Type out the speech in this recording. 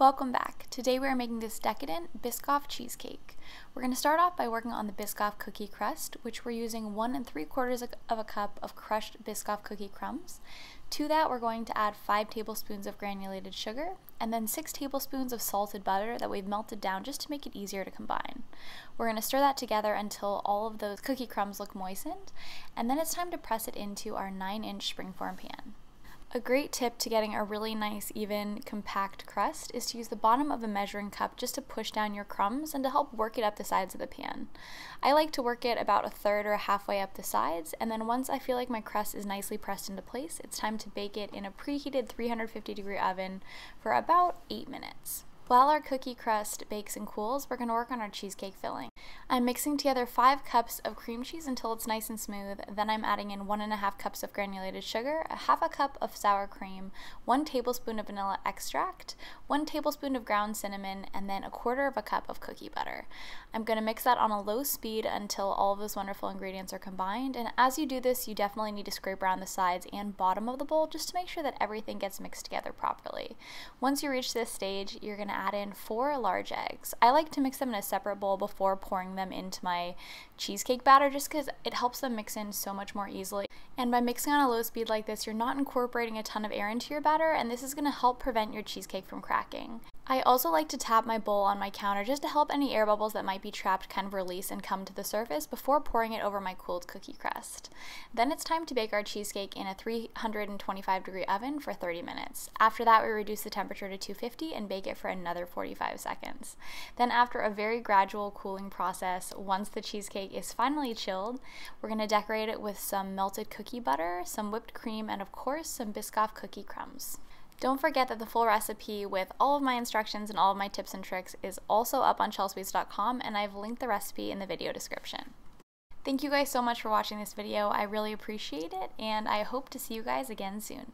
Welcome back. Today we are making this decadent Biscoff cheesecake. We're going to start off by working on the Biscoff cookie crust, which we're using 1 3/4 of a cup of crushed Biscoff cookie crumbs. To that we're going to add 5 tablespoons of granulated sugar and then 6 tablespoons of salted butter that we've melted down just to make it easier to combine. We're going to stir that together until all of those cookie crumbs look moistened, and then it's time to press it into our 9-inch springform pan. A great tip to getting a really nice, even, compact crust is to use the bottom of a measuring cup just to push down your crumbs and to help work it up the sides of the pan. I like to work it about 1/3 or halfway up the sides, and then once I feel like my crust is nicely pressed into place, it's time to bake it in a preheated 350-degree oven for about 8 minutes. While our cookie crust bakes and cools, we're going to work on our cheesecake filling. I'm mixing together 5 cups of cream cheese until it's nice and smooth, then I'm adding in 1½ cups of granulated sugar, 1/2 cup of sour cream, 1 tablespoon of vanilla extract, 1 tablespoon of ground cinnamon, and then 1/4 cup of cookie butter. I'm going to mix that on a low speed until all of those wonderful ingredients are combined, and as you do this, you definitely need to scrape around the sides and bottom of the bowl just to make sure that everything gets mixed together properly. Once you reach this stage, you're going to add in 4 large eggs. I like to mix them in a separate bowl before pouring them into my cheesecake batter just because it helps them mix in so much more easily. And by mixing on a low speed like this, you're not incorporating a ton of air into your batter, and this is going to help prevent your cheesecake from cracking. I also like to tap my bowl on my counter just to help any air bubbles that might be trapped kind of release and come to the surface before pouring it over my cooled cookie crust. Then it's time to bake our cheesecake in a 325-degree oven for 30 minutes. After that, we reduce the temperature to 250 and bake it for another 45 seconds. Then after a very gradual cooling process, once the cheesecake is finally chilled, we're going to decorate it with some melted cookie butter, some whipped cream, and of course some Biscoff cookie crumbs. Don't forget that the full recipe with all of my instructions and all of my tips and tricks is also up on Chelsweets.com, and I've linked the recipe in the video description. Thank you guys so much for watching this video. I really appreciate it, and I hope to see you guys again soon.